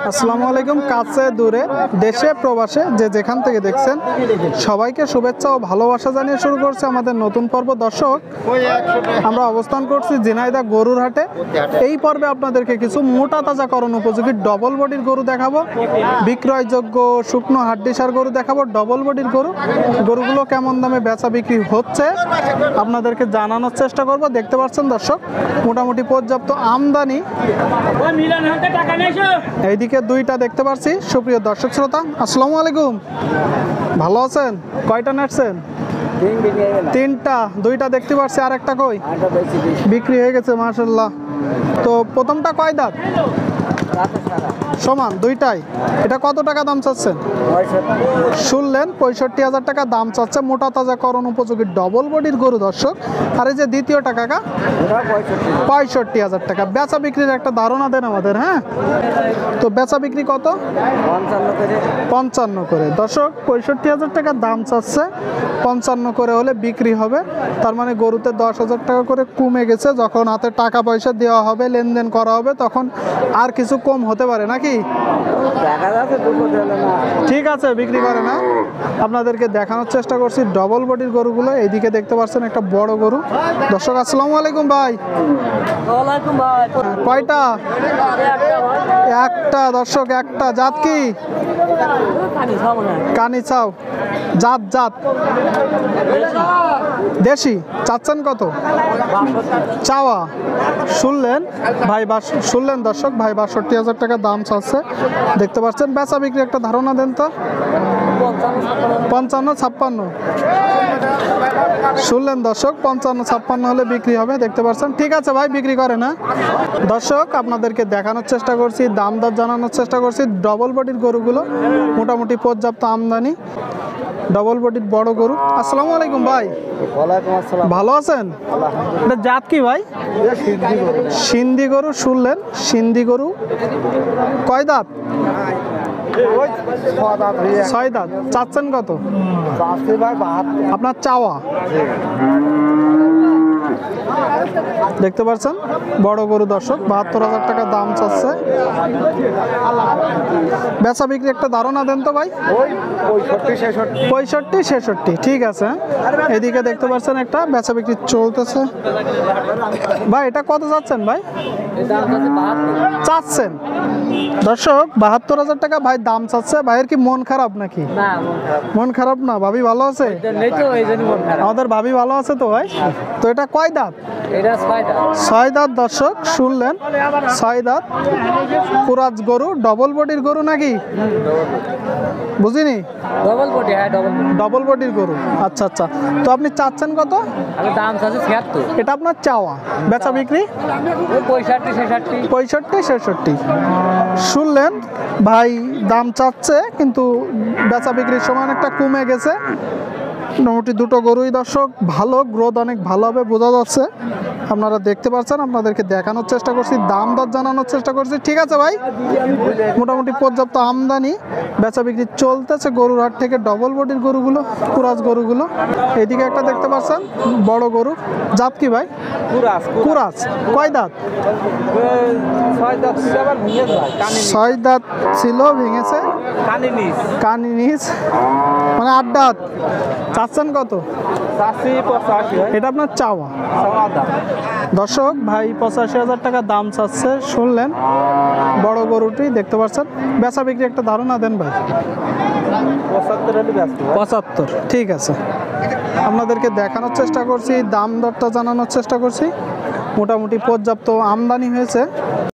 আসসালামু আলাইকুম। কাছে দূরে দেশে প্রবাসে যে যেখান থেকে দেখছেন সবাইকে শুভেচ্ছা ও ভালোবাসা জানিয়ে শুরু করছে আমাদের নতুন পর্ব। দর্শক, আমরা অবস্থান করছি ঝিনাইদহ গরুর হাটে। এই পর্বে আপনাদেরকে কিছু মোটা তাজাকরণ উপযোগী ডবল বডির গরু দেখাবো, বিক্রয়যোগ্য শুকনো হাড্ডিসার গরু দেখাবো, ডবল বডির গরুগুলো কেমন দামে বেচা বিক্রি হচ্ছে আপনাদেরকে জানানোর চেষ্টা করব। দেখতে পাচ্ছেন দর্শক, মোটামুটি পর্যাপ্ত আমদানি। এইদিকে দুইটা দেখতে পাচ্ছি। সুপ্রিয় দর্শক শ্রোতা, আসসালামু আলাইকুম, ভালো আছেন? কয়টা নেটছেন? তিনটা। দুইটা দেখতে পাচ্ছি, আর একটা কই? বিক্রি হয়ে গেছে মাশাআল্লাহ। তো প্রথমটা কয় দাঁত? সমান দুইটাই। এটা কত টাকা দাম চাচ্ছেন? শুনলেন, 65,000 টাকা দাম চাচ্ছে। মোটা তাজাকরণ উপযোগী ডবল বডির গরু দর্শক। আর এই যে দ্বিতীয়টা কাকা, 65,000 টাকা। বেচা বিক্রির একটা ধারণা দেন আমাদের। হ্যাঁ, তো বেচা বিক্রি কত? 55 করে। দর্শক, 65,000 টাকা দাম চাচ্ছে, 55 করে হলে বিক্রি হবে। তার মানে গরুতে 10,000 টাকা করে কমে গেছে। যখন হাতে টাকা পয়সা দেওয়া হবে, লেনদেন করা হবে, তখন আর কিছু কম হতে পারে নাকি? ঠিক আছে, বিক্রি করে না। আপনাদেরকে দেখানোর চেষ্টা করছি ডবল বডির গরুগুলো। এইদিকে দেখতে পাচ্ছেন একটা বড় গরু। দর্শক, আসসালামু আলাইকুম ভাই। কয়টা? একটা। দর্শক, একটা। জাত কি? কানি চাও। জাত দেশি। চাচ্ছেন কত? চাওয়া। শুনলেন ভাই, শুনলেন দর্শক, ভাই 62,000 টাকা দাম চাচ্ছে। দেখতে পাচ্ছেন। বেচা বিক্রি একটা ধারণা দেন তো। 55-56। শুনলেন দর্শক, 55-56 হলে বিক্রি হবে। দেখতে পাচ্ছেন। ঠিক আছে ভাই, বিক্রি করে না। দর্শক, আপনাদেরকে দেখানোর চেষ্টা করছি, দাম দর জানানোর চেষ্টা করছি ডবল বডির গরুগুলো। মোটামুটি পর্যাপ্ত আমদানি, ডবল বডির বড় গরু। আসসালামু আলাইকুম ভাই। ভালো আছেন? এটা জাত কি ভাই? সিন্ধি গরু। শুনলেন, সিন্ধি গরু। কয় দাঁত? 6 দাঁত। চাচ্ছেন কত? আপনার চাওয়া। দেখতে পাচ্ছেন বড় গরু দর্শক, 72,000 টাকা দাম চাচ্ছে। বেচা বিক্রি একটা ধারণা দেন তো ভাই। 65-66। ঠিক আছে। এদিকে দেখতে পাচ্ছেন একটা বেচা বিক্রি চলতেছে। ভাই এটা কত চাচ্ছেন ভাই? চাচ্ছেন দর্শক 72,000 টাকা ভাই দাম চাচ্ছে। ভাইয়ের কি মন খারাপ নাকি? মন খারাপ না, ভাবি ভালো আছে? আমাদের ভাবি ভালো আছে তো ভাই। তো এটা কয় দাঁত? 6 দাঁত। দর্শক, শুনলেন, 6 দাঁত। কুরাজ গরু, ডবল বডির গরু নাকি? বুঝিনি। ডবল বডির গরু। আচ্ছা আচ্ছা। তো আপনি চাচ্ছেন কত? এটা আপনার চাওয়া। বেচা বিক্রি 65-66। শুনলেন ভাই দাম চাচ্ছে, কিন্তু বেচা বিক্রির সময় একটা কমে গেছে। মোটামুটি দুটো গরুই দর্শক ভালো, গ্রোথ অনেক ভালো হবে বোঝা যাচ্ছে। আপনারা দেখতে পাচ্ছেন, আপনাদেরকে দেখানোর চেষ্টা করছি, দাম দর জানানোর চেষ্টা করছি। ঠিক আছে ভাই, মোটামুটি পর্যাপ্ত আমদানি, বেচা বিক্রি চলতেছে গরুর হাট থেকে ডবল বডির গরুগুলো, কুরাজ গরুগুলো। এদিকে একটা দেখতে পাচ্ছেন বড় গরু। জাত কি ভাই? কুরাজ। কয় দাঁত? 6 দাঁত ছিল, ভেঙেছে। কানি নিচ, মানে 8 দাঁত। চাচ্ছেন কত? এটা আপনার চাওয়া। দর্শক, ভাই 85,000 টাকা দাম চাচ্ছে। শুনলেন বড় গরুটি দেখতে পাচ্ছেন। বেচা বিক্রি একটা ধারণা দেন ভাই। 75। ঠিক আছে। আপনাদেরকে দেখানোর চেষ্টা করছি, দাম দরটা জানানোর চেষ্টা করছি। মোটামুটি পর্যাপ্ত আমদানি হয়েছে।